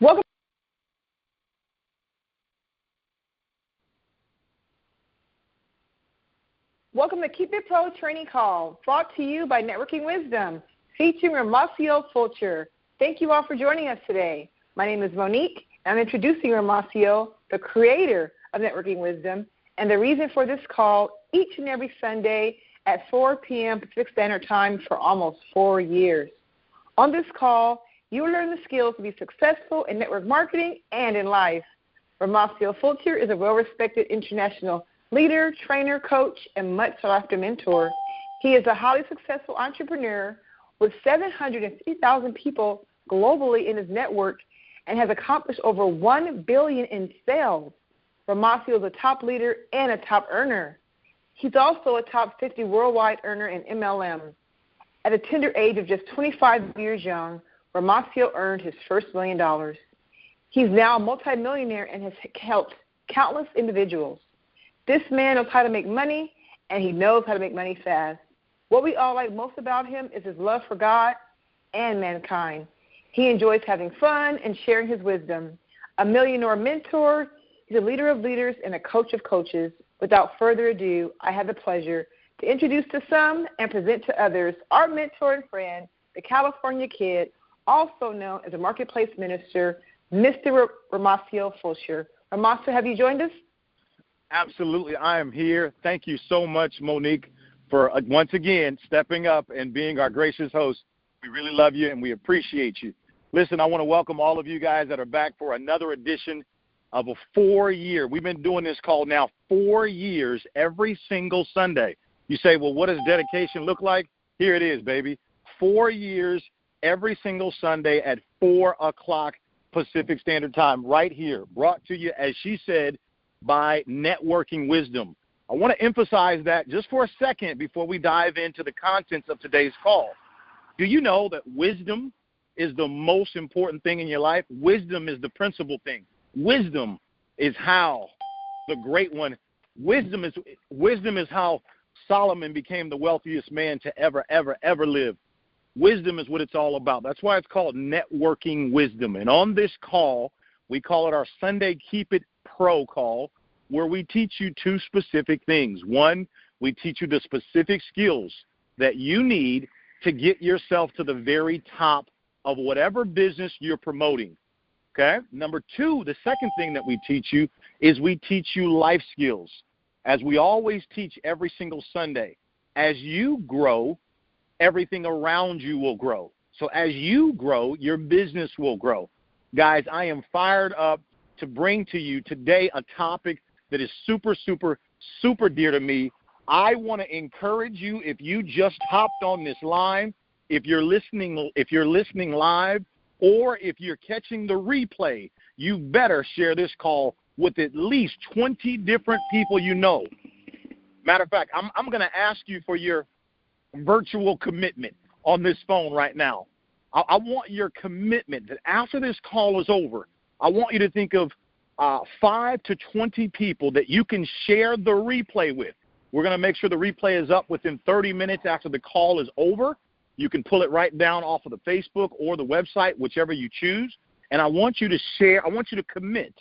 Welcome. Welcome to Keep It Pro Training Call, brought to you by Networking Wisdom, featuring Romacio Fulcher. Thank you all for joining us today. My name is Monique, and I'm introducing Romacio, the creator of Networking Wisdom, and the reason for this call each and every Sunday at 4 p.m. Pacific Standard Time for almost 4 years. On this call, you will learn the skills to be successful in network marketing and in life. Romacio Fulcher is a well-respected international leader, trainer, coach, and much sought-after mentor. He is a highly successful entrepreneur with 750,000 people globally in his network and has accomplished over $1 billion in sales. Romacio is a top leader and a top earner. He's also a top 50 worldwide earner in MLM. At a tender age of just 25 years young, Romacio earned his first $1 million. He's now a multimillionaire and has helped countless individuals. This man knows how to make money, and he knows how to make money fast. What we all like most about him is his love for God and mankind. He enjoys having fun and sharing his wisdom. A millionaire mentor, he's a leader of leaders and a coach of coaches. Without further ado, I have the pleasure to introduce to some and present to others our mentor and friend, the California Kid, also known as a marketplace minister, Mr. Romacio Fulcher. Romacio, have you joined us? Absolutely, I am here. Thank you so much, Monique, for once again stepping up and being our gracious host. We really love you and we appreciate you. Listen, I want to welcome all of you guys that are back for another edition of a 4-year. We've been doing this call now 4 years every single Sunday. You say, well, what does dedication look like? Here it is, baby. 4 years every single Sunday at 4 o'clock Pacific Standard Time right here, brought to you, as she said, by Networking Wisdom. I want to emphasize that just for a second before we dive into the contents of today's call. Do you know that wisdom is the most important thing in your life? Wisdom is the principal thing. Wisdom is how the great one, wisdom is how Solomon became the wealthiest man to ever live. Wisdom is what it's all about. That's why it's called Networking Wisdom. And on this call, we call it our Sunday Keep It Pro call, where we teach you 2 specific things. One, we teach you the specific skills that you need to get yourself to the very top of whatever business you're promoting. Okay? Number 2, the second thing that we teach you is we teach you life skills. As we always teach every single Sunday, as you grow, everything around you will grow. So as you grow, your business will grow. Guys, I am fired up to bring to you today a topic that is super, super, super dear to me. I want to encourage you, if you just hopped on this line, if you're listening live, or if you're catching the replay, you better share this call with at least 20 different people you know. Matter of fact, I'm going to ask you for your virtual commitment on this phone right now. I want your commitment that after this call is over, I want you to think of 5 to 20 people that you can share the replay with. We're going to make sure the replay is up within 30 minutes after the call is over. You can pull it right down off of the Facebook or the website, whichever you choose. And I want you to share, I want you to commit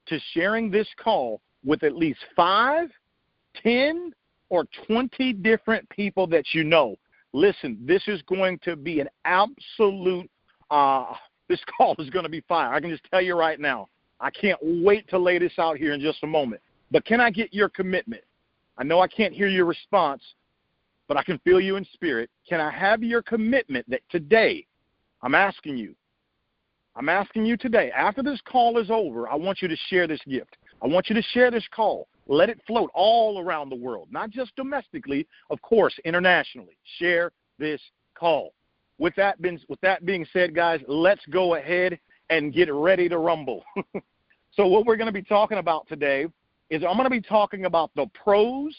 to sharing this call with at least 5, 10, or 20 different people that you know. Listen, this is going to be an absolute, this call is going to be fire. I can just tell you right now. I can't wait to lay this out here in just a moment. But can I get your commitment? I know I can't hear your response, but I can feel you in spirit. Can I have your commitment that today, I'm asking you today, after this call is over, I want you to share this gift. I want you to share this call. Let it float all around the world, not just domestically, of course, internationally. Share this call. With that being said, guys, let's go ahead and get ready to rumble. So what we're going to be talking about today is I'm going to be talking about the pros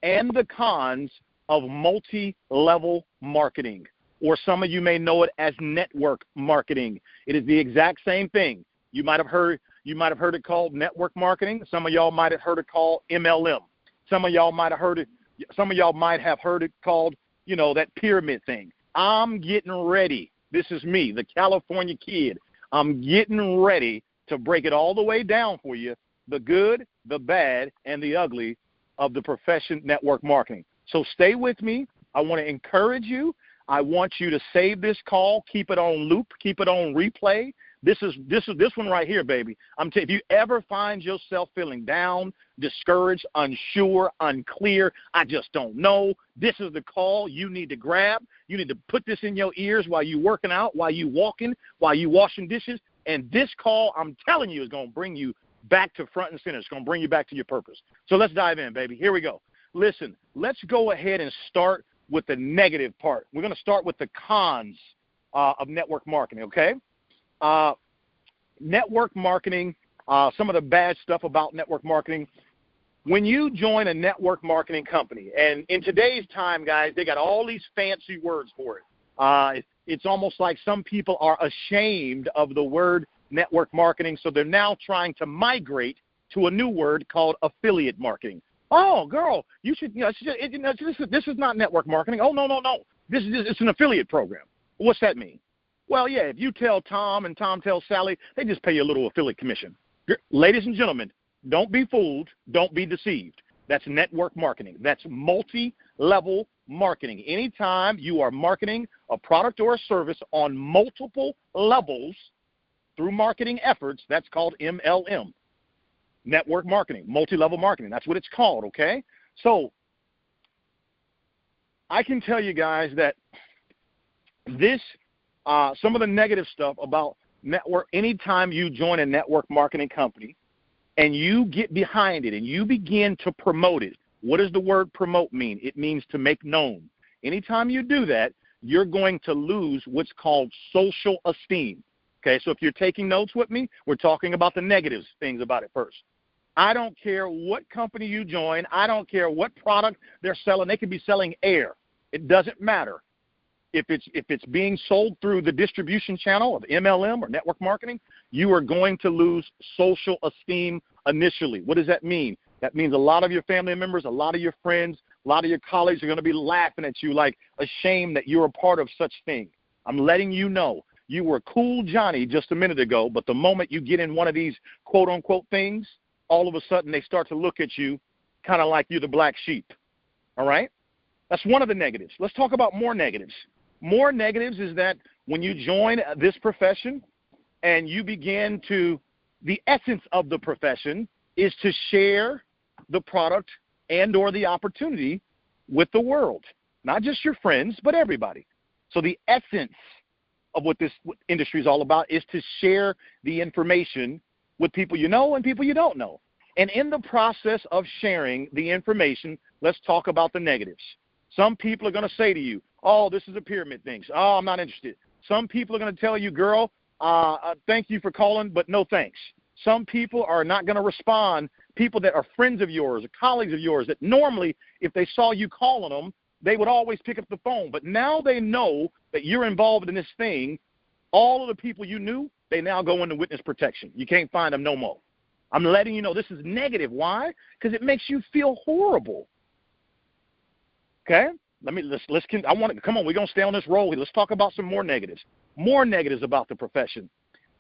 and the cons of multi-level marketing, or some of you may know it as network marketing. It is the exact same thing. You might have heard it called network marketing. Some of y'all might have heard it called MLM. Some of y'all might have heard it called, that pyramid thing. I'm getting ready This is me, the California kid. I'm getting ready to break it all the way down for you, the good, the bad, and the ugly of the profession network marketing. So stay with me. I want to encourage you. I want you to save this call, keep it on loop, keep it on replay. This one right here, baby. If you ever find yourself feeling down, discouraged, unsure, unclear, I just don't know, this is the call you need to grab. You need to put this in your ears while you're working out, while you're walking, while you're washing dishes. And this call, I'm telling you, is going to bring you back to front and center. It's going to bring you back to your purpose. So let's dive in, baby. Here we go. Listen, let's go ahead and start with the negative part. We're going to start with the cons of network marketing, okay? Network marketing, some of the bad stuff about network marketing. When you join a network marketing company, and in today's time, guys, they got all these fancy words for it. It's almost like some people are ashamed of the word network marketing, so they're now trying to migrate to a new word called affiliate marketing. Oh, girl, you should, this is not network marketing. Oh, no. It's an affiliate program. What's that mean? Well, yeah, if you tell Tom and Tom tells Sally, they just pay you a little affiliate commission. Ladies and gentlemen, don't be fooled. Don't be deceived. That's network marketing. That's multi-level marketing. Anytime you are marketing a product or a service on multiple levels through marketing efforts, that's called MLM, network marketing, multi-level marketing. That's what it's called, okay? So I can tell you guys that some of the negative stuff about network, anytime you join a network marketing company and you get behind it and you begin to promote it, what does the word promote mean? It means to make known. Anytime you do that, you're going to lose what's called social esteem. Okay, so if you're taking notes with me, we're talking about the negative things about it first. I don't care what company you join. I don't care what product they're selling. They could be selling air. It doesn't matter. If it's being sold through the distribution channel of MLM or network marketing, you are going to lose social esteem initially. What does that mean? That means a lot of your family members, a lot of your friends, a lot of your colleagues are going to be laughing at you like ashamed that you're a part of such thing. I'm letting you know. You were cool Johnny just a minute ago, but the moment you get in one of these quote-unquote things, all of a sudden they start to look at you kind of like you're the black sheep, all right? That's one of the negatives. Let's talk about more negatives. More negatives is that when you join this profession and you begin to, the essence of the profession is to share the product and or the opportunity with the world, not just your friends, but everybody. So the essence of what this industry is all about is to share the information with people you know and people you don't know. And in the process of sharing the information, let's talk about the negatives. Some people are going to say to you, oh, this is a pyramid thing. Oh, I'm not interested. Some people are going to tell you, girl, thank you for calling, but no thanks. Some people are not going to respond. People that are friends of yours or colleagues of yours that normally, if they saw you calling them, they would always pick up the phone. But now they know that you're involved in this thing. All of the people you knew, they now go into witness protection. You can't find them no more. I'm letting you know this is negative. Why? Because it makes you feel horrible. Okay? Come on, we're going to stay on this roll here. Let's talk about some more negatives. More negatives about the profession.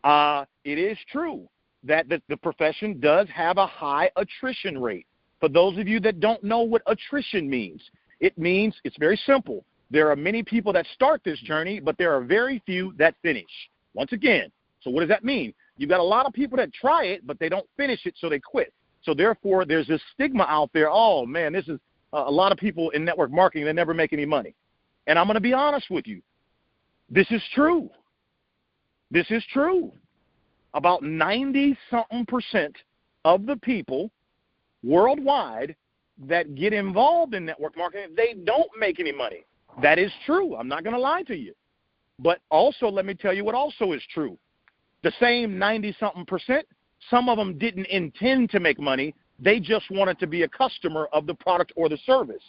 It is true that the profession does have a high attrition rate. For those of you that don't know what attrition means, it means it's very simple. There are many people that start this journey, but there are very few that finish. Once again, so what does that mean? You've got a lot of people that try it, but they don't finish it, so they quit. So therefore, there's this stigma out there, oh, man, this is a lot of people in network marketing, they never make any money. And I'm going to be honest with you. This is true. This is true. About 90-something% of the people worldwide that get involved in network marketing, they don't make any money. That is true. I'm not going to lie to you. But also, let me tell you what also is true. The same 90-something%, some of them didn't intend to make money. They just wanted to be a customer of the product or the service.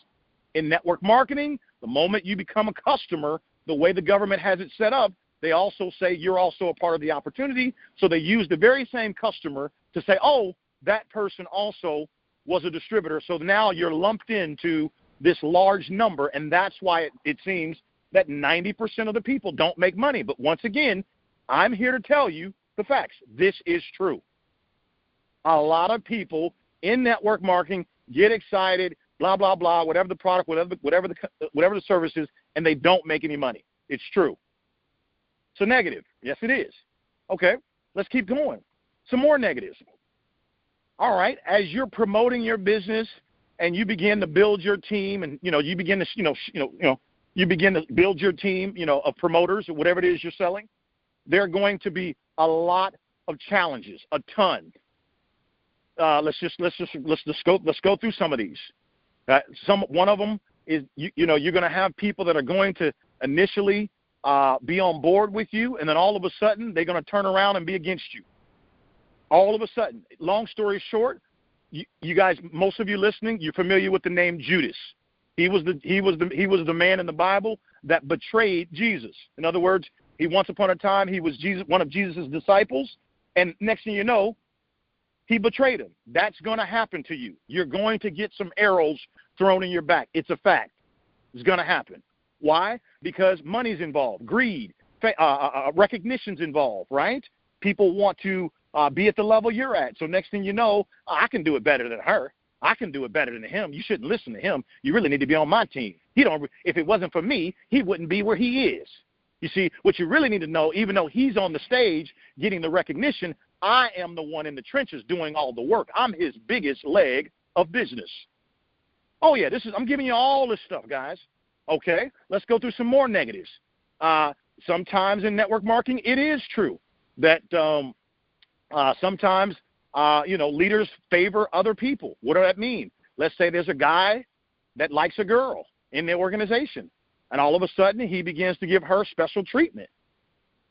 In network marketing, the moment you become a customer, the way the government has it set up, they also say you're also a part of the opportunity. So they use the very same customer to say, oh, that person also was a distributor. So now you're lumped into this large number, and that's why it seems that 90% of the people don't make money. But once again, I'm here to tell you the facts. This is true. A lot of people in network marketing get excited, blah, blah, blah, whatever the product, whatever the service is, and they don't make any money. It's true. So negative. Yes, it is. Okay, let's keep going. Some more negatives. All right, as you're promoting your business and you begin to build your team, and you begin to build your team, of promoters or whatever it is you're selling, there are going to be a lot of challenges, a ton. Let's go through some of these. One of them is you're going to have people that are going to initially be on board with you, and then all of a sudden they're going to turn around and be against you. All of a sudden. Long story short, you guys, most of you listening, you're familiar with the name Judas. He was the man in the Bible that betrayed Jesus. In other words, once upon a time he was one of Jesus' disciples, and next thing you know, he betrayed him. That's going to happen to you. You're going to get some arrows thrown in your back. It's a fact. It's going to happen. Why? Because money's involved, greed, recognition's involved, right? People want to be at the level you're at. So next thing you know, I can do it better than her. I can do it better than him. You shouldn't listen to him. You really need to be on my team. If it wasn't for me, he wouldn't be where he is. You see, what you really need to know, even though he's on the stage getting the recognition, I am the one in the trenches doing all the work. I'm his biggest leg of business. Oh, yeah, I'm giving you all this stuff, guys. Okay, let's go through some more negatives. Sometimes in network marketing, it is true that sometimes, leaders favor other people. What does that mean? Let's say there's a guy that likes a girl in the organization, and all of a sudden he begins to give her special treatment.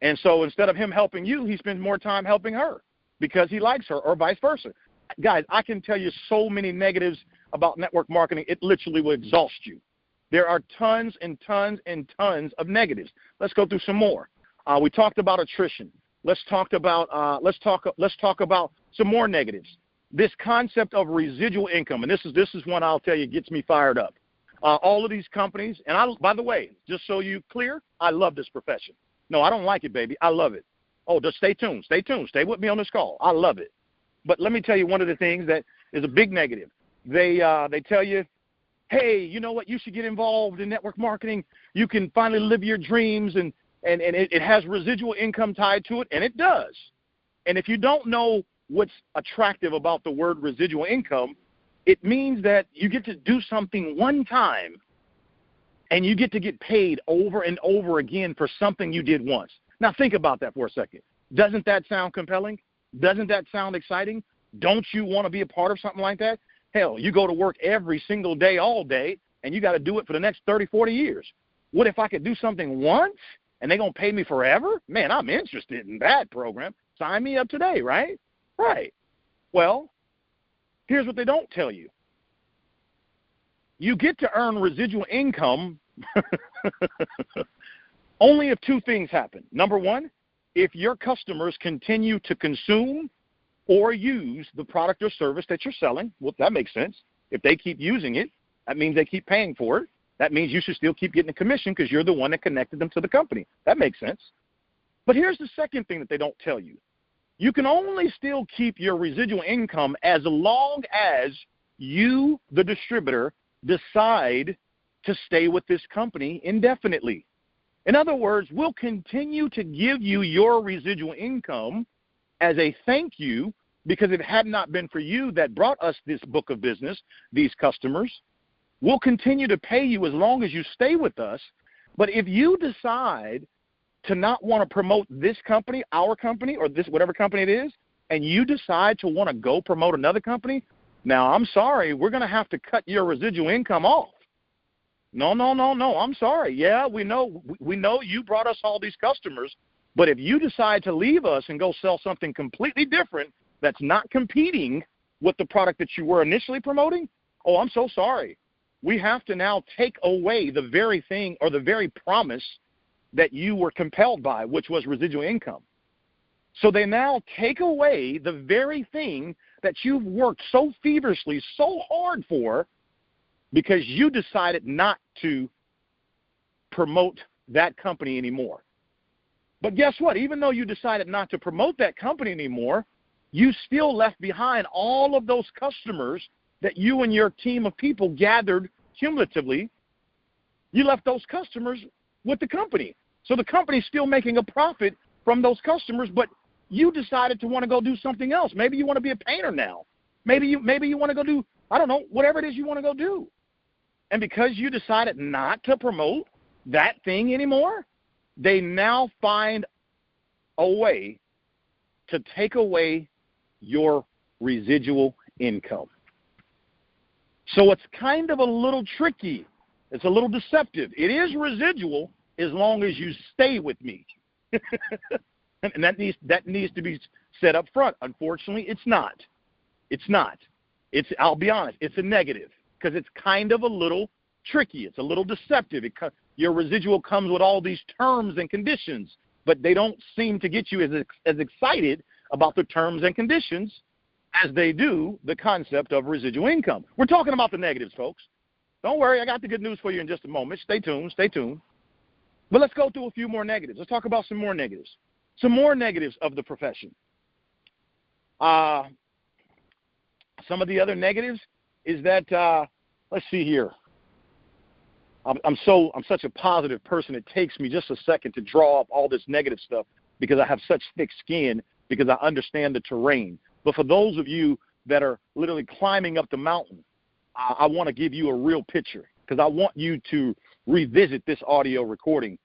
And so instead of him helping you, he spends more time helping her because he likes her, or vice versa. Guys, I can tell you so many negatives about network marketing, it literally will exhaust you. There are tons and tons and tons of negatives. Let's go through some more. We talked about attrition. Let's talk about some more negatives. This concept of residual income, and this is one I'll tell you gets me fired up. All of these companies, and by the way, just so you clear, I love this profession. No, I don't like it, baby. I love it. Oh, just stay tuned. Stay tuned. Stay with me on this call. I love it. But let me tell you one of the things that is a big negative. They tell you, hey, you know what? You should get involved in network marketing. You can finally live your dreams, and it has residual income tied to it, and it does. And if you don't know what's attractive about the word residual income, it means that you get to do something one time, and you get to get paid over and over again for something you did once. Now, think about that for a second. Doesn't that sound compelling? Doesn't that sound exciting? Don't you want to be a part of something like that? Hell, you go to work every single day, all day, and you got to do it for the next 30, 40 years. What if I could do something once, and they're going to pay me forever? Man, I'm interested in that program. Sign me up today, right? Right. Well, here's what they don't tell you. You get to earn residual income only if two things happen. Number one, if your customers continue to consume or use the product or service that you're selling. Well, that makes sense. If they keep using it, that means they keep paying for it. That means you should still keep getting a commission because you're the one that connected them to the company. That makes sense. But here's the second thing that they don't tell you. You can only still keep your residual income as long as you, the distributor, decide to stay with this company indefinitely. In other words, we'll continue to give you your residual income as a thank you, because if it had not been for you that brought us this book of business, these customers, we'll continue to pay you as long as you stay with us. But if you decide to not want to promote this company, our company, or this whatever company it is, and you decide to want to go promote another company, now I'm sorry, we're going to have to cut your residual income off. No, I'm sorry. Yeah, we know you brought us all these customers, but if you decide to leave us and go sell something completely different that's not competing with the product that you were initially promoting, oh, I'm so sorry. We have to now take away the very thing or the very promise that you were compelled by, which was residual income. So they now take away the very thing that you've worked so feverishly, so hard for, because you decided not to promote that company anymore. But guess what? Even though you decided not to promote that company anymore, you still left behind all of those customers that you and your team of people gathered cumulatively. You left those customers with the company. So the company's still making a profit from those customers, but you decided to want to go do something else. Maybe you want to be a painter now. Maybe you want to go do, I don't know, whatever it is you want to go do. And because you decided not to promote that thing anymore, they now find a way to take away your residual income. So it's kind of a little tricky. It's a little deceptive. It is residual as long as you stay with me. And that needs to be said up front. Unfortunately, it's not. It's not. I'll be honest, it's a negative because it's kind of a little tricky. It's a little deceptive. Your residual comes with all these terms and conditions, but they don't seem to get you as excited about the terms and conditions as they do the concept of residual income. We're talking about the negatives, folks. Don't worry, I got the good news for you in just a moment. Stay tuned. But let's go through a few more negatives. Let's talk about some more negatives. Some more negatives of the profession. Some of the other negatives is that, let's see here. I'm such a positive person. It takes me just a second to draw up all this negative stuff because I have such thick skin because I understand the terrain. But for those of you that are literally climbing up the mountain, I want to give you a real picture because I want you to revisit this audio recording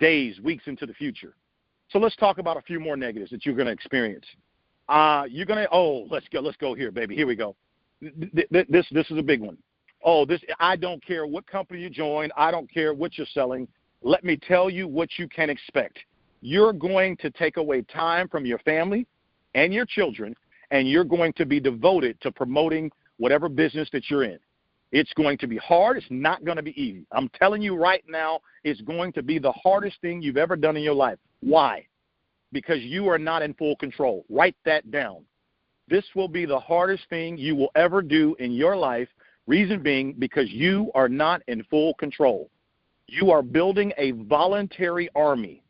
days, weeks into the future. So let's talk about a few more negatives that you're going to experience. Let's go here, baby. Here we go. This is a big one. I don't care what company you join. I don't care what you're selling. Let me tell you what you can expect. You're going to take away time from your family and your children, and you're going to be devoted to promoting whatever business that you're in. It's going to be hard. It's not going to be easy. I'm telling you right now, it's going to be the hardest thing you've ever done in your life. Why? Because you are not in full control. Write that down. This will be the hardest thing you will ever do in your life. Reason being, because you are not in full control. You are building a voluntary army.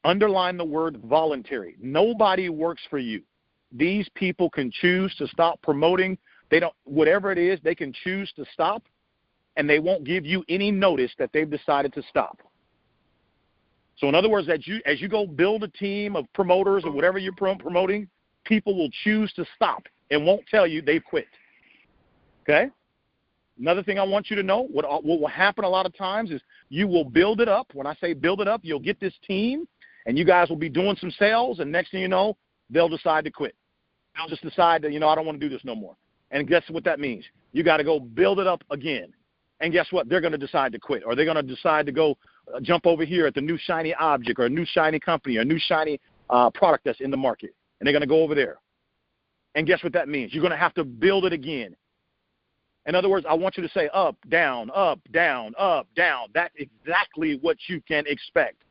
Underline the word voluntary. Nobody works for you. These people can choose to stop promoting. Whatever it is, they can choose to stop, and they won't give you any notice that they've decided to stop. So in other words, as you go build a team of promoters or whatever you're promoting, people will choose to stop and won't tell you they've quit. Okay? Another thing I want you to know, what will happen a lot of times is you will build it up. When I say build it up, you'll get this team, and you guys will be doing some sales, and next thing you know, they'll decide to quit. They'll just decide that, I don't want to do this no more. And guess what that means? You got to go build it up again. And guess what? They're going to decide to quit, or they're going to decide to go jump over here at the new shiny object or a new shiny company or a new shiny product that's in the market, and they're going to go over there. And guess what that means? You're going to have to build it again. In other words, I want you to say up, down, up, down, up, down. That's exactly what you can expect.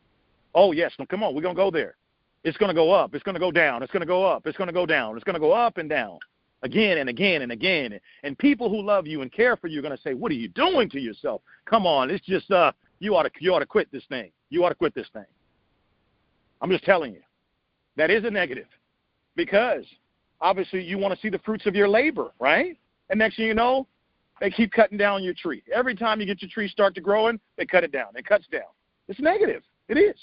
Oh, yes. No, come on. We're going to go there. It's going to go up. It's going to go down. It's going to go up. It's going to go down. It's going to go up and down again and again and again. And people who love you and care for you are going to say, what are you doing to yourself? Come on. It's just you ought to quit this thing. You ought to quit this thing. I'm just telling you. That is a negative because obviously you want to see the fruits of your labor, right? And next thing you know, they keep cutting down your tree. Every time you get your tree start to growing, they cut it down. It cuts down. It's negative. It is.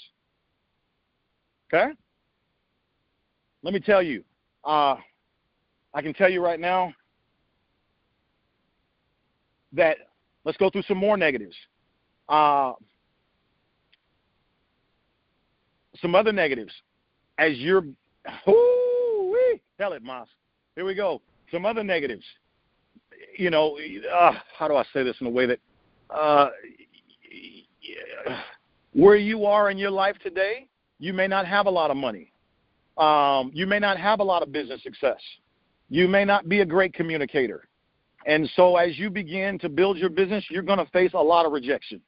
Okay? Let me tell you. I can tell you right now that let's go through some more negatives. Some other negatives. As you're, tell it, Moss. Here we go. Some other negatives. How do I say this in a way that where you are in your life today, you may not have a lot of money. You may not have a lot of business success. You may not be a great communicator. And so as you begin to build your business, you're going to face a lot of rejection.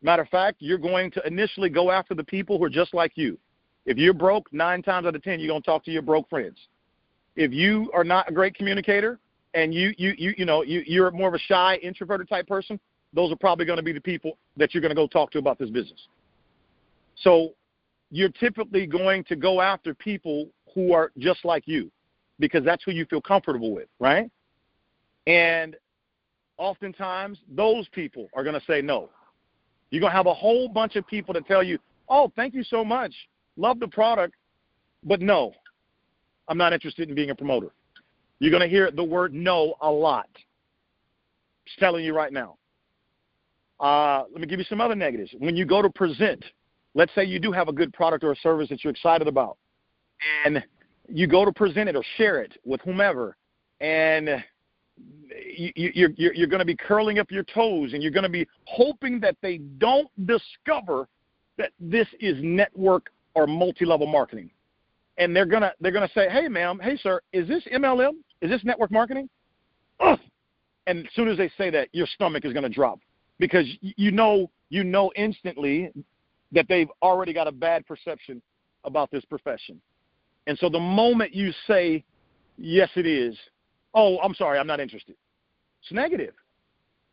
Matter of fact, you're going to initially go after the people who are just like you. If you're broke, 9 times out of 10, you're going to talk to your broke friends. If you are not a great communicator and you're more of a shy, introverted type person, those are probably going to be the people that you're going to go talk to about this business. So you're typically going to go after people who are just like you because that's who you feel comfortable with, right? And oftentimes those people are going to say no. You're going to have a whole bunch of people that tell you, oh, thank you so much, love the product, but no, I'm not interested in being a promoter. You're going to hear the word no a lot. Just telling you right now. Let me give you some other negatives. When you go to present, let's say you do have a good product or a service that you're excited about, and you go to present it or share it with whomever, and you're going to be curling up your toes, and you're going to be hoping that they don't discover that this is network or multi-level marketing. And they're gonna say, hey, ma'am, hey, sir, is this MLM? Is this network marketing? Ugh. And as soon as they say that, your stomach is going to drop because you know instantly that they've already got a bad perception about this profession. And so the moment you say, yes, it is, oh, I'm sorry, I'm not interested. It's negative.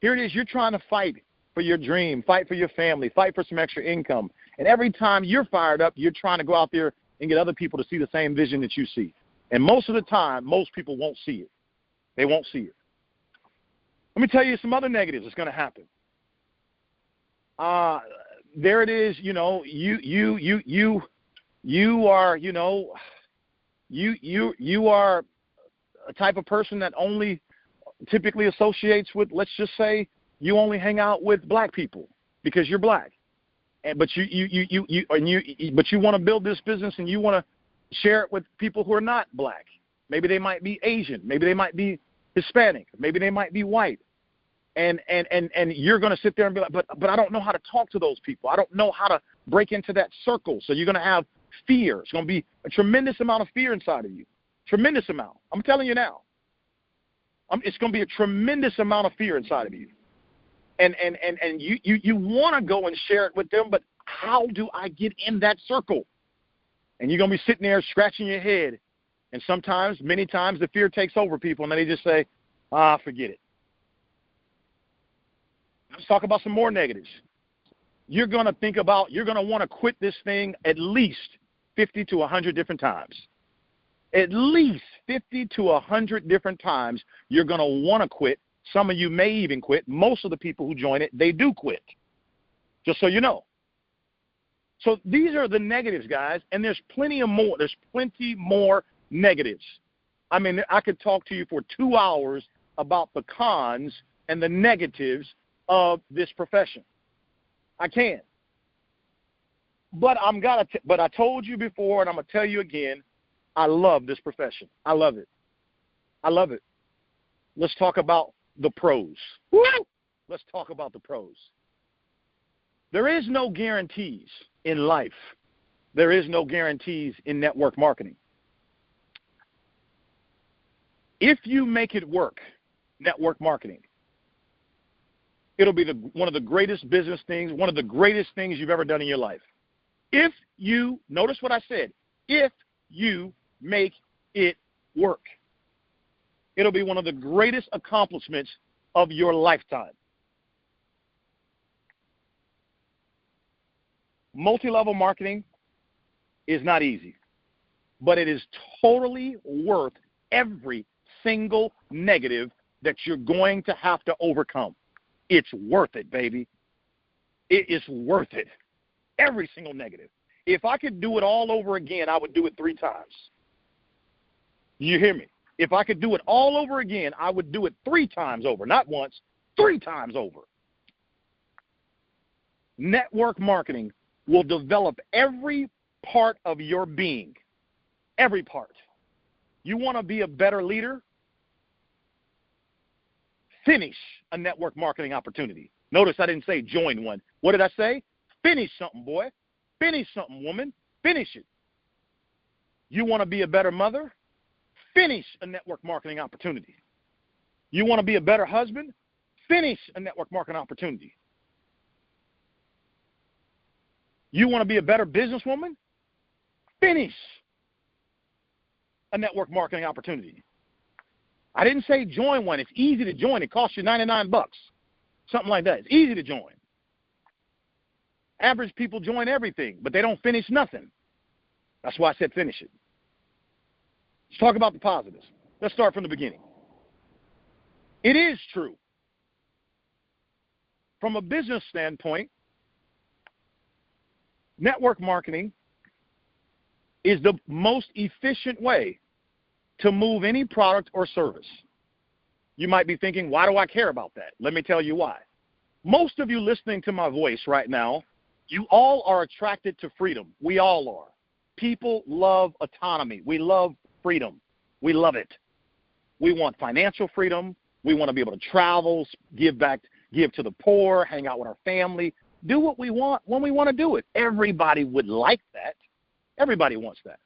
Here it is. You're trying to fight for your dream, fight for your family, fight for some extra income. And every time you're fired up, you're trying to go out there and get other people to see the same vision that you see. And most of the time, most people won't see it. They won't see it. Let me tell you some other negatives that's going to happen. There it is. You know, you are, you know, you are a type of person that only typically associates with, let's just say, you only hang out with black people because you're black. But you want to build this business and you want to share it with people who are not black. Maybe they might be Asian. Maybe they might be Hispanic. Maybe they might be white. And you're going to sit there and be like, but I don't know how to talk to those people. I don't know how to break into that circle. So you're going to have fear. It's going to be a tremendous amount of fear inside of you. Tremendous amount. I'm telling you now. It's going to be a tremendous amount of fear inside of you. And you want to go and share it with them, but how do I get in that circle? And you're going to be sitting there scratching your head. And sometimes, many times, the fear takes over people, and then they just say, forget it. Let's talk about some more negatives. You're going to want to quit this thing at least 50 to 100 different times. At least 50 to 100 different times you're going to want to quit. Some of you may even quit. Most of the people who join it, they do quit, just so you know. So these are the negatives, guys, and there's plenty more. There's plenty more negatives. I mean, I could talk to you for 2 hours about the cons and the negatives of this profession. I can. But I told you before, and I'm going to tell you again, I love this profession. I love it. I love it. Let's talk about the pros. Woo! Let's talk about the pros. There is no guarantees in life. There is no guarantees in network marketing. If you make it work, network marketing, it'll be one of the greatest business things, one of the greatest things you've ever done in your life. If you, notice what I said, if you make it work, it'll be one of the greatest accomplishments of your lifetime. Multi-level marketing is not easy, but it is totally worth every single negative that you're going to have to overcome. It's worth it, baby. It is worth it. Every single negative. If I could do it all over again, I would do it 3 times. You hear me? If I could do it all over again, I would do it 3 times over. Not once, 3 times over. Network marketing will develop every part of your being. Every part. You want to be a better leader? Finish a network marketing opportunity. Notice I didn't say join one. What did I say? Finish something, boy. Finish something, woman. Finish it. You want to be a better mother? Finish a network marketing opportunity. You want to be a better husband? Finish a network marketing opportunity. You want to be a better businesswoman? Finish a network marketing opportunity. I didn't say join one. It's easy to join. It costs you $99. something like that. It's easy to join. Average people join everything, but they don't finish nothing. That's why I said finish it. Let's talk about the positives. Let's start from the beginning. It is true. From a business standpoint, network marketing is the most efficient way to move any product or service. You might be thinking, why do I care about that? Let me tell you why. Most of you listening to my voice right now, you all are attracted to freedom. We all are. People love autonomy. We love freedom. We love it. We want financial freedom. We want to be able to travel, give to the poor, hang out with our family, do what we want when we want to do it. Everybody would like that. Everybody wants that.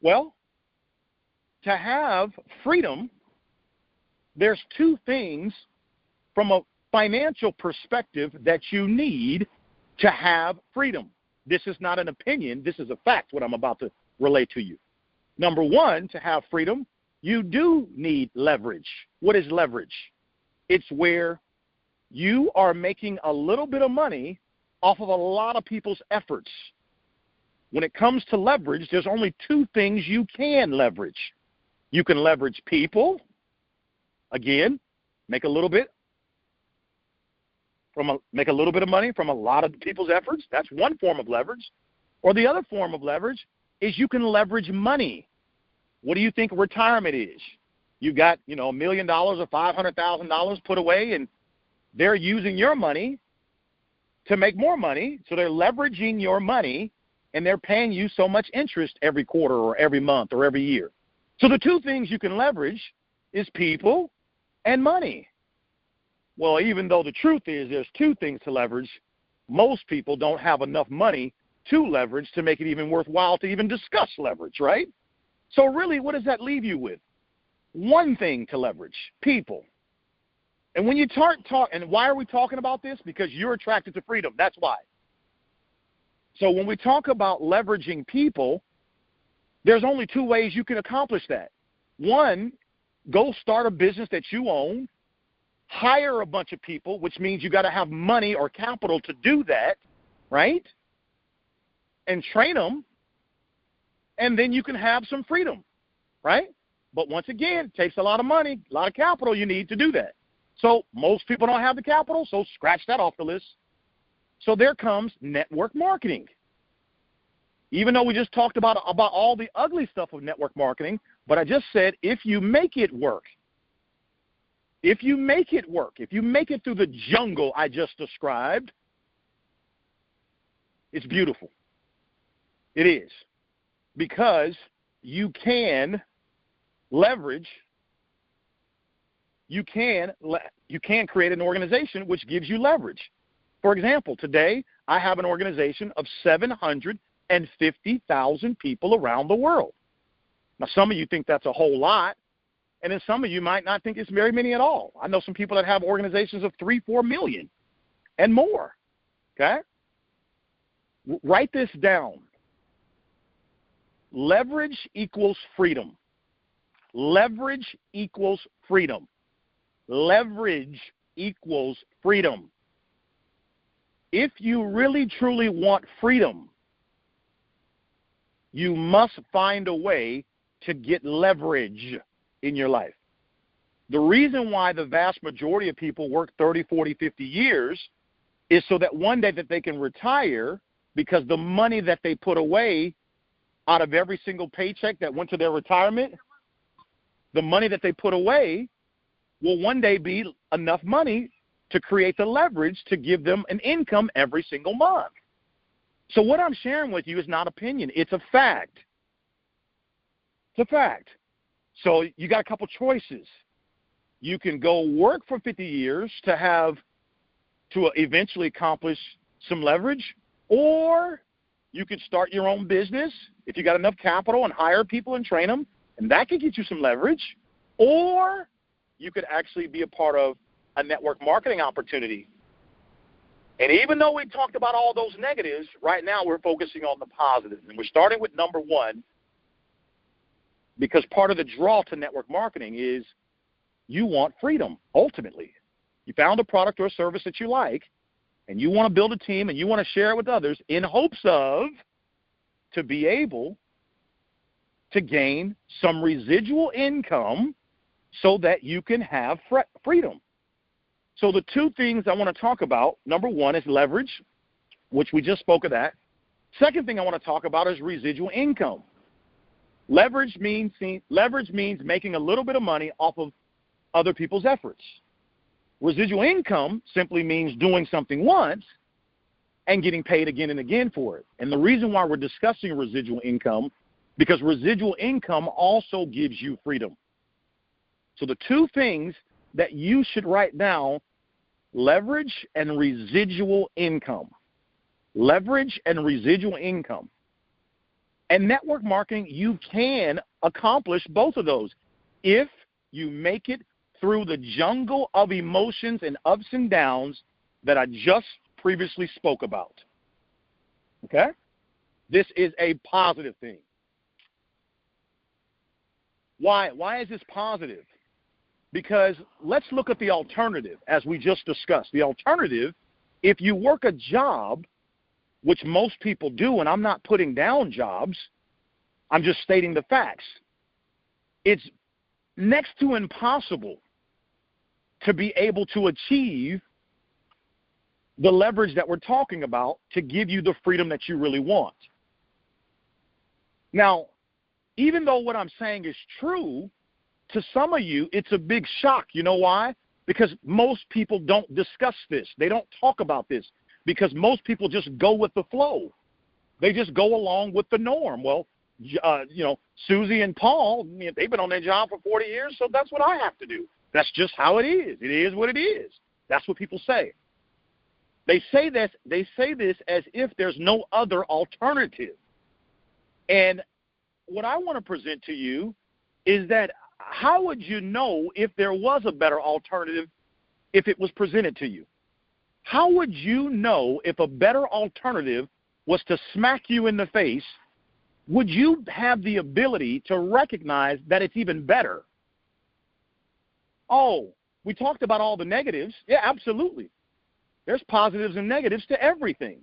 Well, to have freedom, there's two things from a financial perspective that you need to have freedom. This is not an opinion. This is a fact, what I'm about to relate to you. Number one, to have freedom, you do need leverage. What is leverage? It's where you are making a little bit of money off of a lot of people's efforts. When it comes to leverage, there's only two things you can leverage. You can leverage people. Again, make a little bit of money from a lot of people's efforts. That's one form of leverage. Or the other form of leverage is you can leverage money. What do you think retirement is? You got, $1 million or $500,000 put away, and they're using your money to make more money. So they're leveraging your money, and they're paying you so much interest every quarter or every month or every year. So the two things you can leverage is people and money. Well, even though the truth is there's two things to leverage, most people don't have enough money to leverage to make it even worthwhile to even discuss leverage, right? So really, what does that leave you with? One thing to leverage, people. And when you and why are we talking about this? Because you're attracted to freedom. That's why. So when we talk about leveraging people, there's only two ways you can accomplish that. One, go start a business that you own, hire a bunch of people, which means you got to have money or capital to do that, right? And train them, and then you can have some freedom, right? But once again, it takes a lot of money, a lot of capital you need to do that. So most people don't have the capital, so scratch that off the list. So there comes network marketing. Even though we just talked about all the ugly stuff of network marketing, but I just said if you make it work, if you make it through the jungle I just described, it's beautiful. It is. Because you can leverage, you can create an organization which gives you leverage. For example, today I have an organization of 750,000 people around the world. Now, some of you think that's a whole lot, and then some of you might not think it's very many at all. I know some people that have organizations of 3-4 million and more, okay? Write this down. Leverage equals freedom. Leverage equals freedom. Leverage equals freedom. If you really, truly want freedom, you must find a way to get leverage in your life. The reason why the vast majority of people work 30, 40, 50 years is so that one day that they can retire, because the money that they put away out of every single paycheck that went to their retirement, the money that they put away will one day be enough money to create the leverage to give them an income every single month. So what I'm sharing with you is not opinion. It's a fact. It's a fact. So you got a couple choices. You can go work for 50 years to eventually accomplish some leverage, or you could start your own business if you got enough capital and hire people and train them, and that could get you some leverage. Or you could actually be a part of a network marketing opportunity. And even though we talked about all those negatives, right now we're focusing on the positives. And we're starting with number one, because part of the draw to network marketing is you want freedom, ultimately. You found a product or a service that you like, and you want to build a team and you want to share it with others in hopes of to be able to gain some residual income so that you can have freedom. So the two things I want to talk about, number one is leverage, which we just spoke of that. Second thing I want to talk about is residual income. Leverage means making a little bit of money off of other people's efforts. Residual income simply means doing something once and getting paid again and again for it. And the reason why we're discussing residual income, because residual income also gives you freedom. So the two things that you should write down, leverage and residual income. Leverage and residual income. And network marketing, you can accomplish both of those if you make it through the jungle of emotions and ups and downs that I just previously spoke about. Okay? This is a positive thing. Why? Why is this positive? Because let's look at the alternative, as we just discussed. The alternative, if you work a job, which most people do, and I'm not putting down jobs, I'm just stating the facts, it's next to impossible to be able to achieve the leverage that we're talking about to give you the freedom that you really want. Now, even though what I'm saying is true, to some of you, it's a big shock. You know why? Because most people don't discuss this. They don't talk about this because most people just go with the flow. They just go along with the norm. Well, Susie and Paul, they've been on their job for 40 years, so that's what I have to do. That's just how it is. It is what it is. That's what people say. They say this as if there's no other alternative. And what I want to present to you is that how would you know if there was a better alternative if it was presented to you? How would you know if a better alternative was to smack you in the face? Would you have the ability to recognize that it's even better? Oh, we talked about all the negatives. Yeah, absolutely. There's positives and negatives to everything.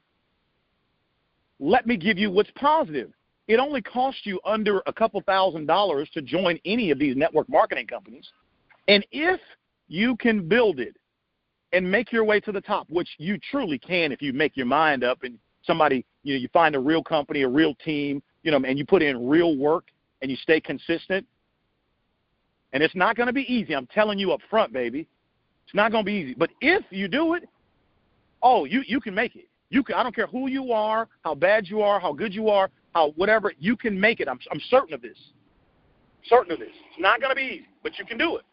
Let me give you what's positive. It only costs you under a couple $1,000s to join any of these network marketing companies. And if you can build it and make your way to the top, which you truly can if you make your mind up and somebody, you find a real company, a real team, and you put in real work and you stay consistent. And it's not going to be easy. I'm telling you up front, baby. It's not going to be easy. But if you do it, you can make it. I don't care who you are, how bad you are, how good you are, how whatever, you can make it. I'm certain of this. Certain of this. It's not going to be easy, but you can do it.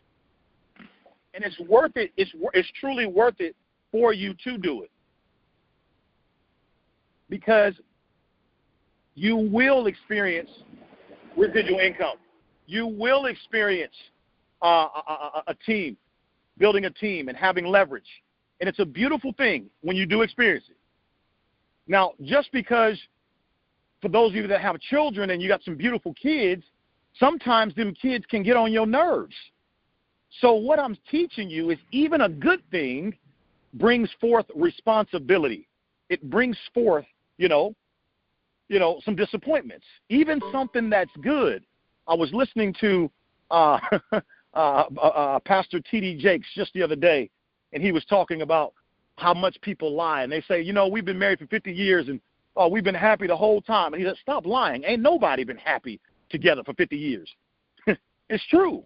And it's worth it. It's truly worth it for you to do it. Because you will experience residual income. You will experience a team, building a team and having leverage. And it's a beautiful thing when you do experience it. Now, just because for those of you that have children and you got some beautiful kids, sometimes them kids can get on your nerves. So what I'm teaching you is even a good thing brings forth responsibility. It brings forth, some disappointments. Even something that's good. I was listening to Pastor T.D. Jakes just the other day, and he was talking about how much people lie. And they say, we've been married for 50 years, and we've been happy the whole time. And he said, stop lying. Ain't nobody been happy together for 50 years. It's true.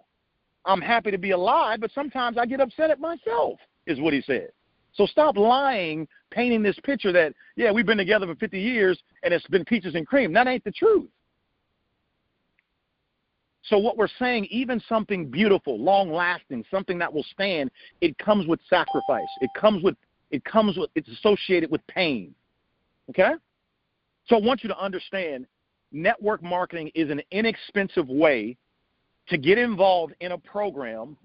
I'm happy to be alive, but sometimes I get upset at myself, is what he said. So stop lying, painting this picture that, we've been together for 50 years, and it's been peaches and cream. That ain't the truth. So what we're saying, even something beautiful, long-lasting, something that will stand, it comes with sacrifice. It's associated with pain. Okay? So I want you to understand, network marketing is an inexpensive way to get involved in a program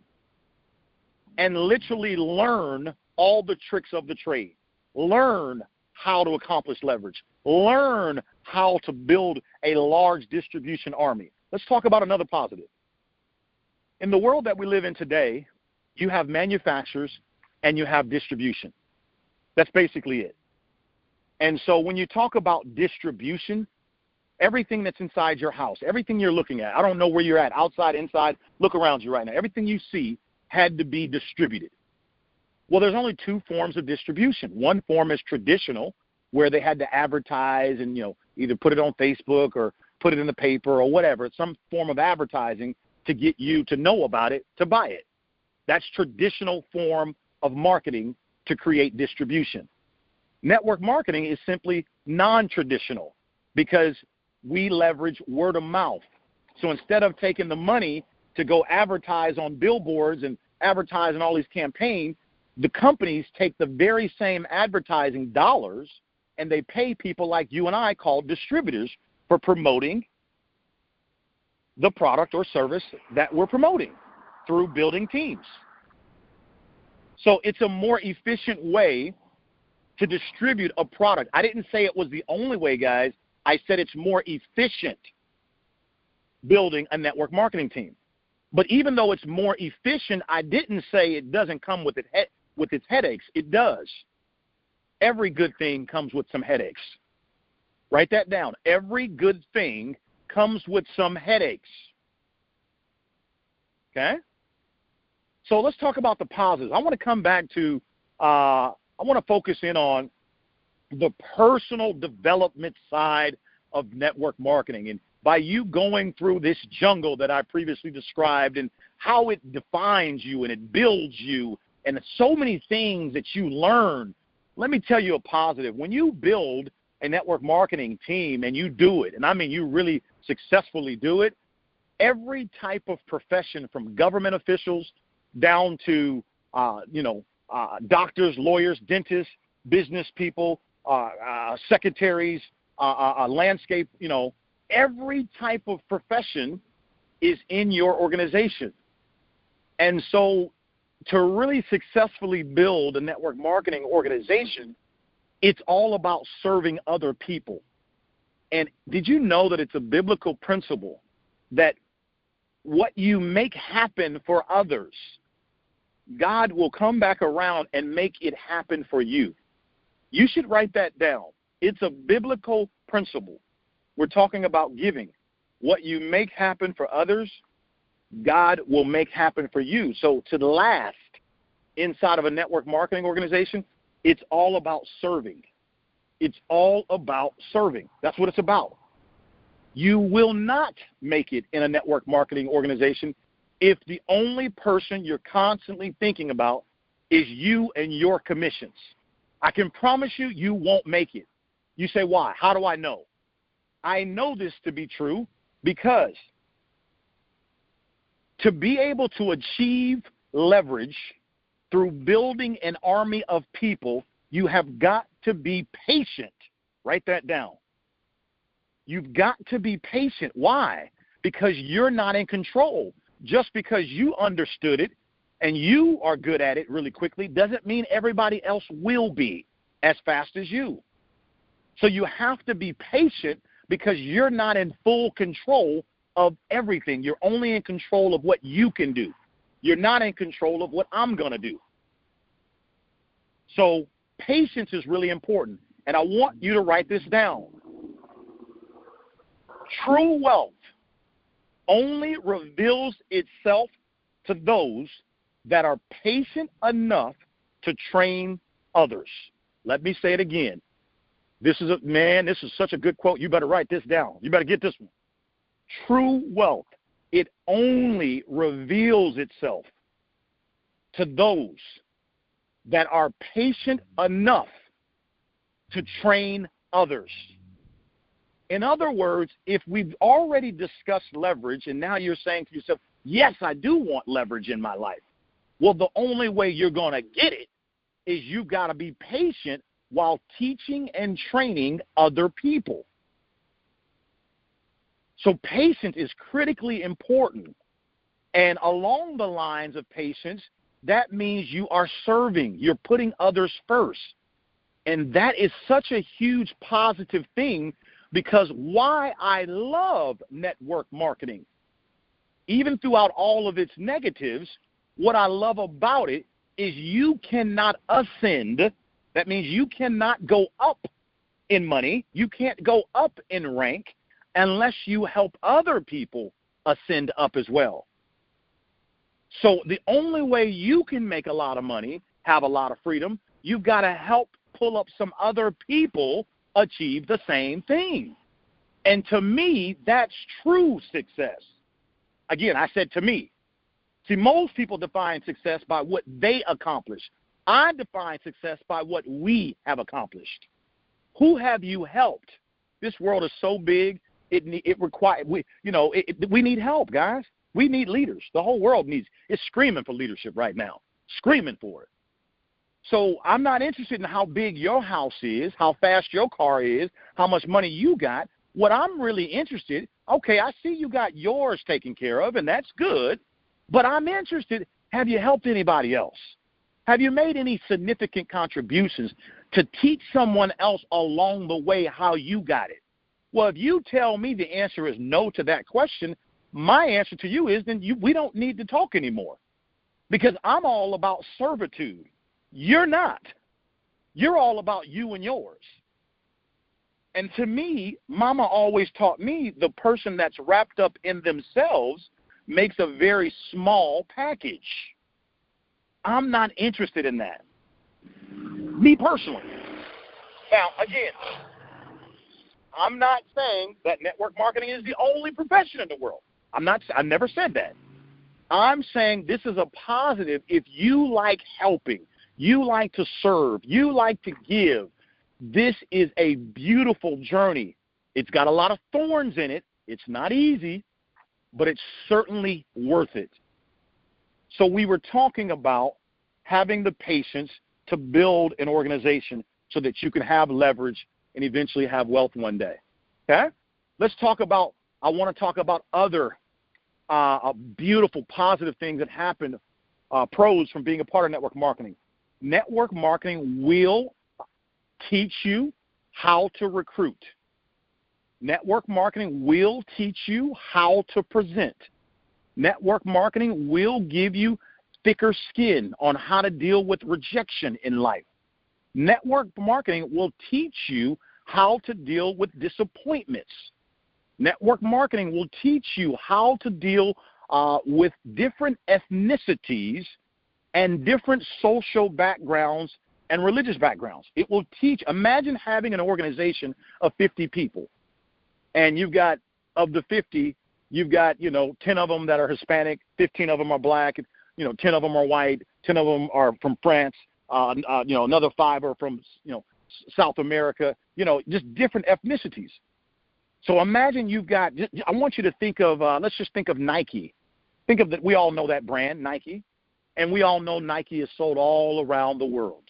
and literally learn all the tricks of the trade. Learn how to accomplish leverage. Learn how to build a large distribution army. Let's talk about another positive. In the world that we live in today, you have manufacturers and you have distribution. That's basically it. And so when you talk about distribution, everything that's inside your house, everything you're looking at, I don't know where you're at, outside, inside, look around you right now. Everything you see had to be distributed. Well, there's only two forms of distribution. One form is traditional, where they had to advertise and, either put it on Facebook or put it in the paper or whatever. It's some form of advertising to get you to know about it, to buy it. That's traditional form of marketing to create distribution. Network marketing is simply non-traditional because we leverage word of mouth. So instead of taking the money to go advertise on billboards and advertise in all these campaigns, the companies take the very same advertising dollars and they pay people like you and I, called distributors, for promoting the product or service that we're promoting through building teams. So it's a more efficient way to distribute a product. I didn't say it was the only way, guys. I said it's more efficient building a network marketing team. But even though it's more efficient, I didn't say it doesn't come with its headaches. It does. Every good thing comes with some headaches. Write that down. Every good thing comes with some headaches. Okay? So let's talk about the positives. I want to come back to, I want to focus in on the personal development side of network marketing. And by you going through this jungle that I previously described and how it defines you and it builds you and so many things that you learn, let me tell you a positive. When you build a network marketing team and you do it, and I mean you really successfully do it, every type of profession from government officials down to, doctors, lawyers, dentists, business people, secretaries, landscape, every type of profession is in your organization. And so to really successfully build a network marketing organization, it's all about serving other people. And did you know that it's a biblical principle that what you make happen for others, God will come back around and make it happen for you? You should write that down. It's a biblical principle. We're talking about giving. What you make happen for others, God will make happen for you. So to last inside of a network marketing organization, it's all about serving. It's all about serving. That's what it's about. You will not make it in a network marketing organization if the only person you're constantly thinking about is you and your commissions. I can promise you, you won't make it. You say, why? How do I know? I know this to be true because to be able to achieve leverage through building an army of people, you have got to be patient. Write that down. You've got to be patient. Why? Because you're not in control. Just because you understood it and you are good at it really quickly doesn't mean everybody else will be as fast as you. So you have to be patient because you're not in full control of everything. You're only in control of what you can do. You're not in control of what I'm going to do. So patience is really important. And I want you to write this down. True wealth only reveals itself to those that are patient enough to train others. Let me say it again. This is such a good quote. You better write this down. You better get this one. True wealth, it only reveals itself to those that are patient enough to train others. In other words, if we've already discussed leverage and now you're saying to yourself, yes, I do want leverage in my life. Well, the only way you're going to get it is you've got to be patient while teaching and training other people. So patience is critically important. And along the lines of patience, that means you are serving. You're putting others first. And that is such a huge positive thing, because why I love network marketing, even throughout all of its negatives, what I love about it is you cannot ascend. That means you cannot go up in money. You can't go up in rank unless you help other people ascend up as well. So the only way you can make a lot of money, have a lot of freedom, you've got to help pull up some other people achieve the same thing. And to me, that's true success. Again, I said to me. See, most people define success by what they accomplish. I define success by what we have accomplished. Who have you helped? This world is so big, it requires, we need help, guys. We need leaders. The whole world it's screaming for leadership right now, screaming for it. So I'm not interested in how big your house is, how fast your car is, how much money you got. What I'm really interested, okay, I see you got yours taken care of, and that's good, but I'm interested, have you helped anybody else? Have you made any significant contributions to teach someone else along the way how you got it? Well, if you tell me the answer is no to that question, my answer to you is then we don't need to talk anymore, because I'm all about servitude. You're not. You're all about you and yours. And to me, Mama always taught me the person that's wrapped up in themselves makes a very small package. I'm not interested in that. Me personally. Now, again, I'm not saying that network marketing is the only profession in the world. I never said that. I'm saying this is a positive if you like helping, you like to serve, you like to give. This is a beautiful journey. It's got a lot of thorns in it. It's not easy, but it's certainly worth it. So we were talking about having the patience to build an organization so that you can have leverage and eventually have wealth one day. Okay? I want to talk about other beautiful, positive things that happen, pros from being a part of network marketing. Network marketing will teach you how to recruit. Network marketing will teach you how to present. Network marketing will give you thicker skin on how to deal with rejection in life. Network marketing will teach you how to deal with disappointments. Network marketing will teach you how to deal with different ethnicities and different social backgrounds and religious backgrounds. It will teach. Imagine having an organization of 50 people, and you've got, of the 50, you've got, 10 of them that are Hispanic, 15 of them are black, 10 of them are white, 10 of them are from France, another 5 are from, South America, just different ethnicities. So imagine you've got, I want you to think of, let's just think of Nike. Think of that. We all know that brand, Nike, and we all know Nike is sold all around the world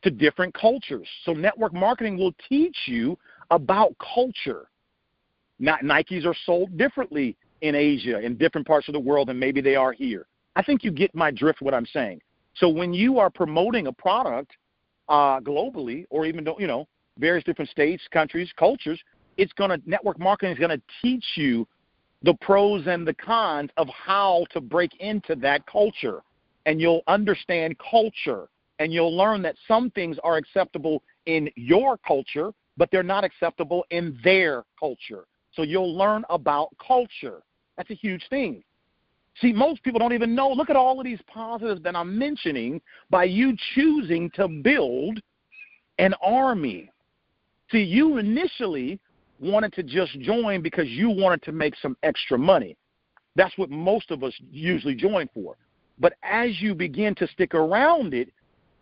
to different cultures. So network marketing will teach you about culture. Nikes are sold differently in Asia, in different parts of the world than maybe they are here. I think you get my drift, what I'm saying. So when you are promoting a product globally, or even, various different states, countries, cultures, network marketing is going to teach you the pros and the cons of how to break into that culture. And you'll understand culture, and you'll learn that some things are acceptable in your culture, but they're not acceptable in their culture. So you'll learn about culture. That's a huge thing. See, most people don't even know. Look at all of these positives that I'm mentioning by you choosing to build an army. See, you initially wanted to just join because you wanted to make some extra money. That's what most of us usually join for. But as you begin to stick around it,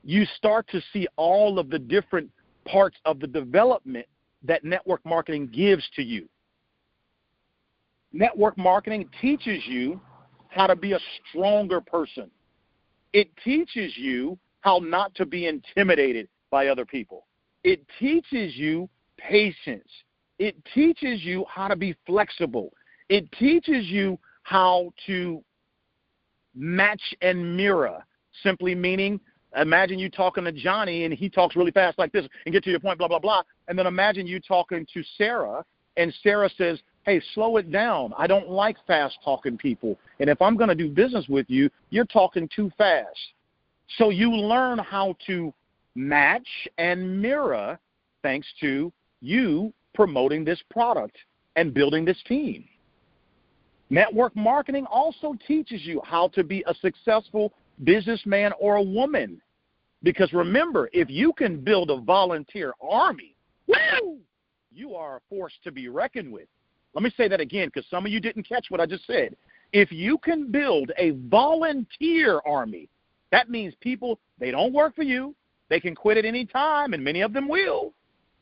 you start to see all of the different parts of the development that network marketing gives to you. Network marketing teaches you how to be a stronger person. It teaches you how not to be intimidated by other people. It teaches you patience. It teaches you how to be flexible. It teaches you how to match and mirror, simply meaning, imagine you talking to Johnny and he talks really fast like this and get to your point, blah, blah, blah. And then imagine you talking to Sarah and Sarah says, hey, slow it down. I don't like fast talking people. And if I'm going to do business with you, you're talking too fast. So you learn how to match and mirror thanks to you promoting this product and building this team. Network marketing also teaches you how to be a successful businessman or a woman. Because remember, if you can build a volunteer army, woo, you are a force to be reckoned with. Let me say that again because some of you didn't catch what I just said. If you can build a volunteer army, that means people, they don't work for you. They can quit at any time, and many of them will.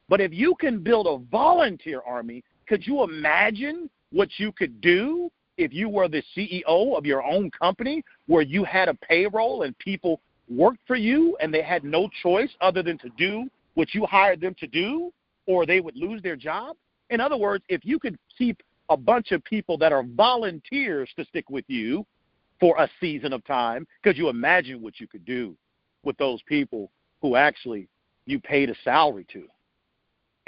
But if you can build a volunteer army, could you imagine what you could do if you were the CEO of your own company where you had a payroll and people worked for you and they had no choice other than to do what you hired them to do, or they would lose their job? In other words, if you could keep a bunch of people that are volunteers to stick with you for a season of time, could you imagine what you could do with those people who actually you paid a salary to?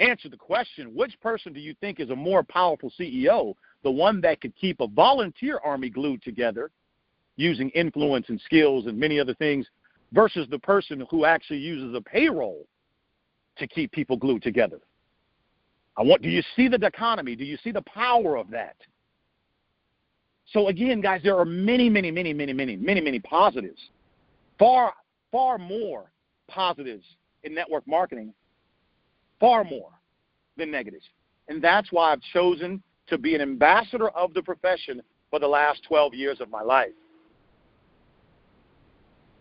Answer the question, which person do you think is a more powerful CEO, the one that could keep a volunteer army glued together using influence and skills and many other things versus the person who actually uses a payroll to keep people glued together? Do you see the dichotomy? Do you see the power of that? So again, guys, there are many positives, far more positives in network marketing, far more than negatives. And that's why I've chosen to be an ambassador of the profession for the last 12 years of my life.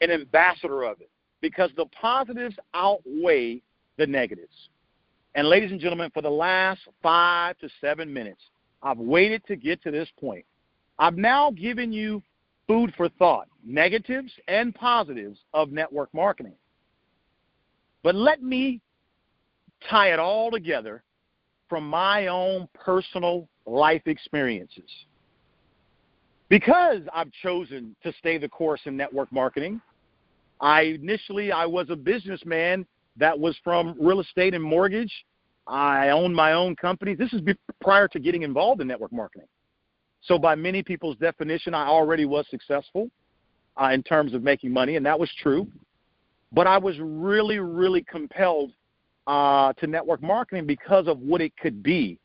An ambassador of it, because the positives outweigh the negatives. And ladies and gentlemen, for the last 5 to 7 minutes, I've waited to get to this point. I've now given you food for thought, negatives and positives of network marketing. But let me tie it all together from my own personal life experiences. Because I've chosen to stay the course in network marketing, I was a businessman that was from real estate and mortgage. I owned my own company. This is prior to getting involved in network marketing. So by many people's definition, I already was successful in terms of making money, and that was true. But I was really compelled to network marketing because of what it could be.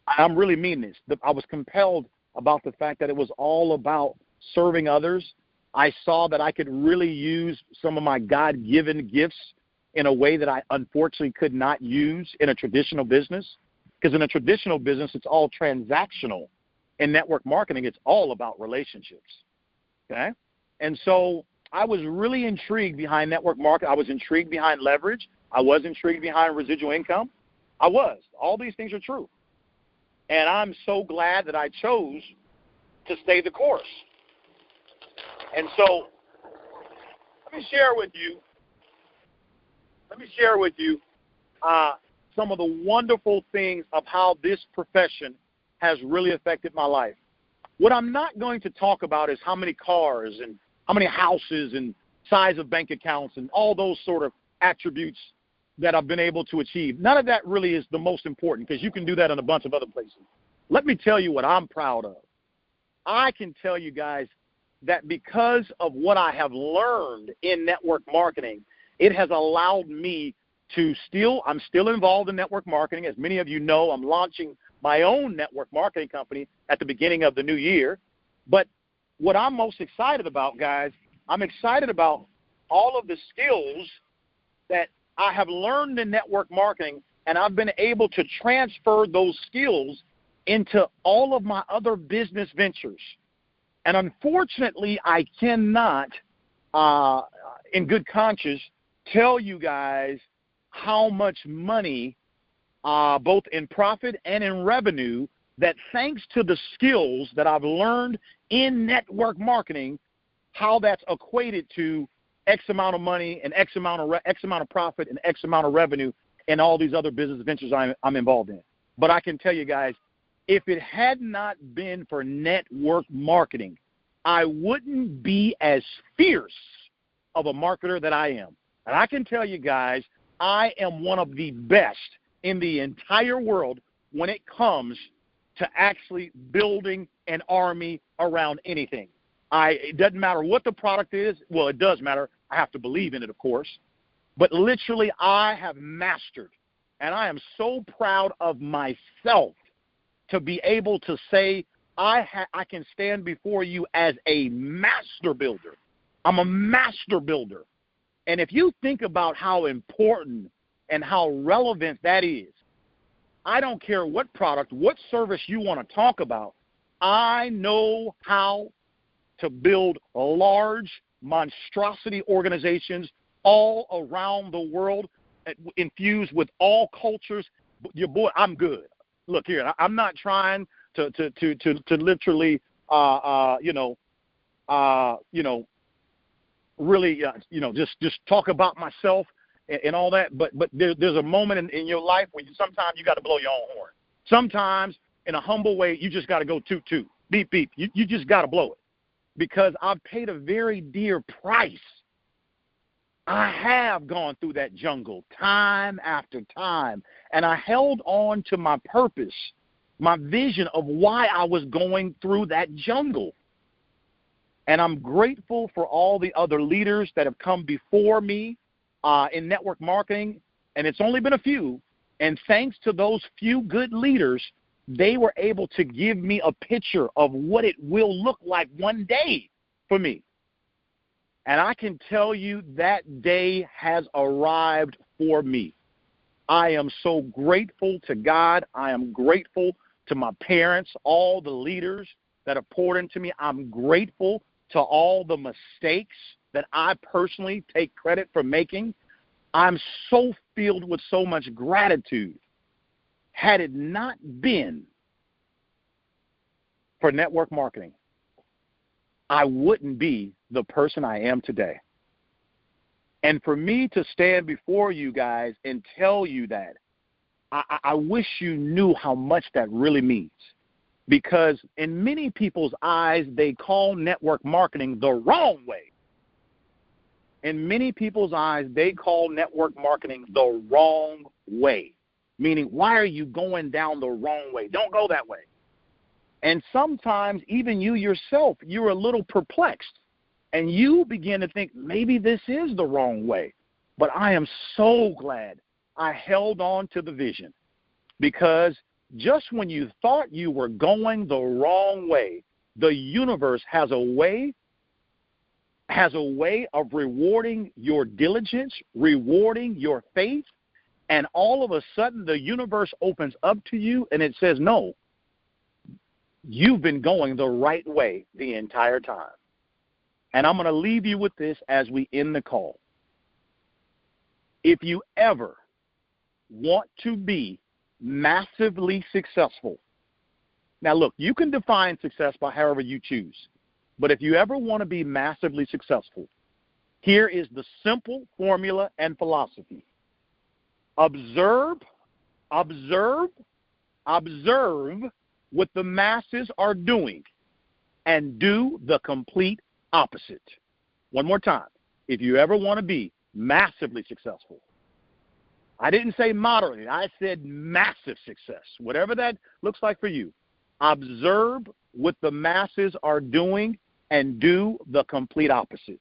I'm really meaning this. I was compelled about the fact that it was all about serving others. I saw that I could really use some of my God-given gifts in a way that I unfortunately could not use in a traditional business. Because in a traditional business, it's all transactional. In network marketing, it's all about relationships. Okay? And so I was really intrigued behind network marketing. I was intrigued behind leverage. I was intrigued behind residual income. I was. All these things are true. And I'm so glad that I chose to stay the course. And so let me share with you some of the wonderful things of how this profession has really affected my life. What I'm not going to talk about is how many cars and how many houses and size of bank accounts and all those sort of attributes that I've been able to achieve. None of that really is the most important because you can do that in a bunch of other places. Let me tell you what I'm proud of. I can tell you guys that because of what I have learned in network marketing, it has allowed me to I'm still involved in network marketing. As many of you know, I'm launching my own network marketing company at the beginning of the new year. But what I'm most excited about, guys, I'm excited about all of the skills that I have learned in network marketing, and I've been able to transfer those skills into all of my other business ventures. And unfortunately, I cannot, in good conscience, tell you guys how much money, both in profit and in revenue, that thanks to the skills that I've learned in network marketing, how that's equated to X amount of money and X amount of profit and X amount of revenue and all these other business ventures I'm involved in. But I can tell you guys, if it had not been for network marketing, I wouldn't be as fierce of a marketer that I am. And I can tell you guys, I am one of the best in the entire world when it comes to actually building an army around anything. It doesn't matter what the product is. Well, it does matter. I have to believe in it, of course. But literally, I have mastered, and I am so proud of myself to be able to say I can stand before you as a master builder. I'm a master builder. And if you think about how important and how relevant that is, I don't care what product, what service you want to talk about, I know how to build large monstrosity organizations all around the world, infused with all cultures. Your boy, I'm good. Look here, I'm not trying to literally, really, just talk about myself and all that. But there's a moment in your life where sometimes you got to blow your own horn. Sometimes, in a humble way, you just got to go toot toot, beep beep. You just got to blow it, because I've paid a very dear price. I have gone through that jungle time after time, and I held on to my purpose, my vision of why I was going through that jungle. And I'm grateful for all the other leaders that have come before me in network marketing, and it's only been a few. And thanks to those few good leaders, they were able to give me a picture of what it will look like one day for me. And I can tell you that day has arrived for me. I am so grateful to God. I am grateful to my parents, all the leaders that have poured into me. I'm grateful to all the mistakes that I personally take credit for making. I'm so filled with so much gratitude. Had it not been for network marketing, I wouldn't be the person I am today. And for me to stand before you guys and tell you that, I wish you knew how much that really means. Because in many people's eyes, they call network marketing the wrong way. In many people's eyes, they call network marketing the wrong way. Meaning, why are you going down the wrong way? Don't go that way. And sometimes even you yourself, you're a little perplexed. And you begin to think, maybe this is the wrong way. But I am so glad I held on to the vision. Because just when you thought you were going the wrong way, the universe has a way of rewarding your diligence, rewarding your faith. And all of a sudden, the universe opens up to you and it says, no, you've been going the right way the entire time. And I'm going to leave you with this as we end the call. If you ever want to be massively successful, now look, you can define success by however you choose. But if you ever want to be massively successful, here is the simple formula and philosophy. Observe what the masses are doing and do the complete opposite. One more time. If you ever want to be massively successful, I didn't say moderately. I said massive success. Whatever that looks like for you, observe what the masses are doing and do the complete opposite.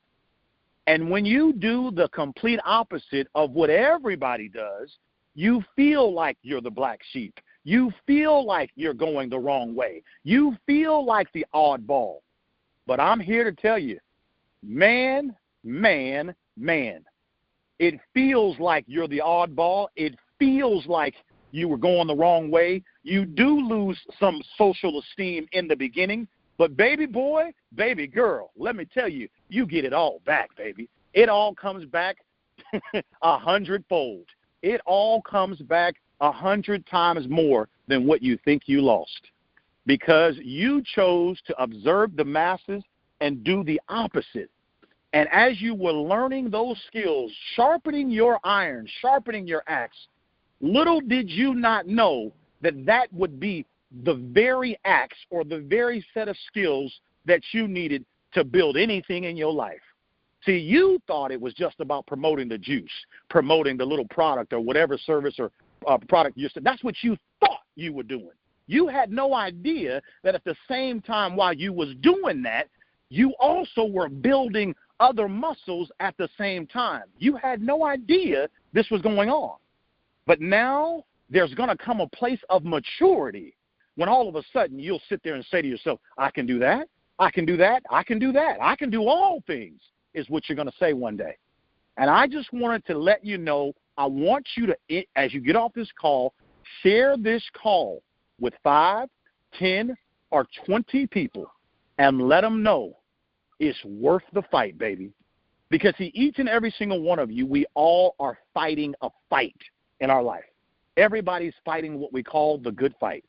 And when you do the complete opposite of what everybody does, you feel like you're the black sheep. You feel like you're going the wrong way. You feel like the oddball. But I'm here to tell you, man, it feels like you're the oddball. It feels like you were going the wrong way. You do lose some social esteem in the beginning. But baby boy, baby girl, let me tell you, you get it all back, baby. It all comes back 100-fold. It all comes back 100 times more than what you think you lost. Because you chose to observe the masses and do the opposite. And as you were learning those skills, sharpening your iron, sharpening your axe, little did you not know that that would be the very axe or the very set of skills that you needed to build anything in your life. See, you thought it was just about promoting the juice, promoting the little product or whatever service or product you said. That's what you thought you were doing. You had no idea that at the same time while you was doing that, you also were building other muscles at the same time. You had no idea this was going on. But now there's going to come a place of maturity when all of a sudden you'll sit there and say to yourself, I can do that, I can do that, I can do that, I can do all things, is what you're going to say one day. And I just wanted to let you know, I want you to, as you get off this call, share this call with 5, 10, or 20 people and let them know it's worth the fight, baby. Because, see, each and every single one of you, we all are fighting a fight in our life. Everybody's fighting what we call the good fight.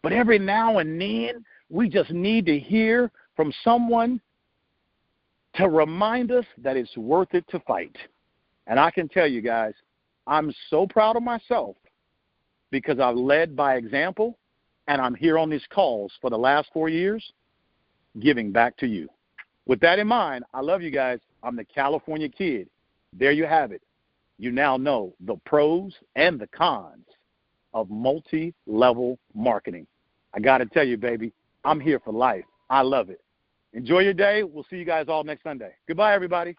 But every now and then, we just need to hear from someone to remind us that it's worth it to fight. And I can tell you guys, I'm so proud of myself because I've led by example, and I'm here on these calls for the last 4 years giving back to you. With that in mind, I love you guys. I'm the California Kid. There you have it. You now know the pros and the cons of multi-level marketing. I got to tell you, baby, I'm here for life. I love it. Enjoy your day. We'll see you guys all next Sunday. Goodbye, everybody.